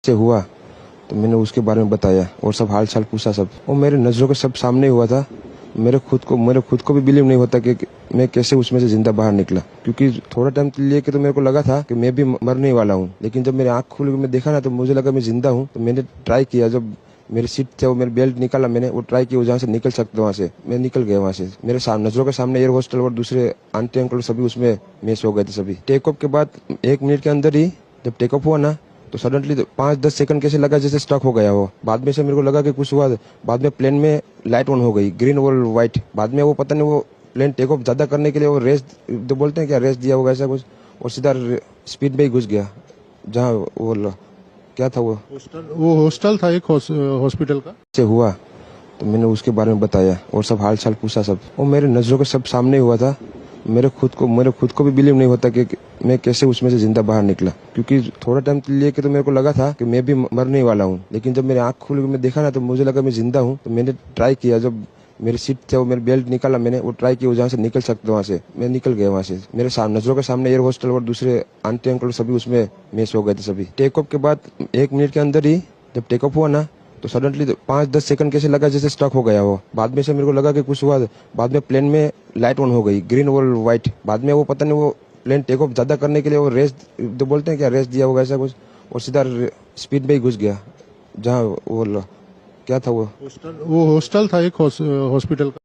से हुआ तो मैंने उसके बारे में बताया और सब हाल चाल पूछा सब। और मेरे नजरों के सब सामने हुआ था। मेरे खुद को भी बिलीव नहीं होता कि मैं कैसे उसमें से जिंदा बाहर निकला, क्योंकि थोड़ा टाइम लिए के तो मेरे को लगा था कि मैं भी मरने वाला हूँ। लेकिन जब मेरी आंख खुल के मैं देखा ना तो मुझे लगा मैं जिंदा हूँ। तो मैंने ट्राई किया, जब मेरी सीट थे वो मेरी बेल्ट निकाला, मैंने वो ट्राई किया जहाँ से निकल सकते वहाँ से मैं निकल गया वहाँ से। मेरे नजरों के सामने एयर होस्टल और दूसरे आंटी अंकल सभी उसमें मिस हो गए थे सभी। टेक ऑफ के बाद 1 मिनट के अंदर ही जब टेक ऑफ हुआ ना तो सडनली 5-10 सेकंड कैसे लगा जैसे स्टक हो गया हो। बाद में से मेरे को लगा कि कुछ हुआ। बाद में प्लेन में लाइट ऑन हो गई, ग्रीन और व्हाइट। बाद में वो पता नहीं वो प्लेन टेक ऑफ ज्यादा करने के लिए वो रेस जो बोलते हैं क्या, रेस दिया होगा ऐसा कुछ, और सीधा स्पीड में ही घुस गया जहाँ वो क्या था वो हॉस्टल था एक हॉस्पिटल का। से हुआ तो मैंने उसके बारे में बताया और सब हाल चाल पूछा सब। और मेरे नजरों के सब सामने हुआ था। मेरे खुद को भी बिलीव नहीं होता कि मैं कैसे उसमें से जिंदा बाहर निकला, क्योंकि थोड़ा टाइम लिए के तो मेरे को लगा था कि मैं भी मरने वाला हूँ। लेकिन जब मेरी आंख खुल के मैं देखा ना तो मुझे लगा मैं जिंदा हूँ। तो मैंने ट्राई किया, जब मेरी सीट थे वो मेरी बेल्ट निकाला, मैंने वो ट्राई किया जहाँ से निकल सकते वहाँ से मैं निकल गया वहाँ से। मेरे नजरों के सामने एयर होस्टल और दूसरे आंटी अंकल सभी उसमें मिस हो गए थे सभी। टेक ऑफ के बाद 1 मिनट के अंदर ही जब टेक ऑफ हुआ ना तो सडनली 5-10 सेकंड कैसे लगा जैसे स्टक हो गया हो। बाद में से मेरे को लगा कि कुछ हुआ। बाद में प्लेन में लाइट ऑन हो गई, ग्रीन और व्हाइट। बाद में वो पता नहीं वो प्लेन टेक ऑफ ज्यादा करने के लिए वो रेस जो बोलते हैं क्या, रेस दिया होगा ऐसा कुछ, और सीधा स्पीड में ही घुस गया जहाँ वो क्या था वो हॉस्टल था एक हॉस्पिटल का।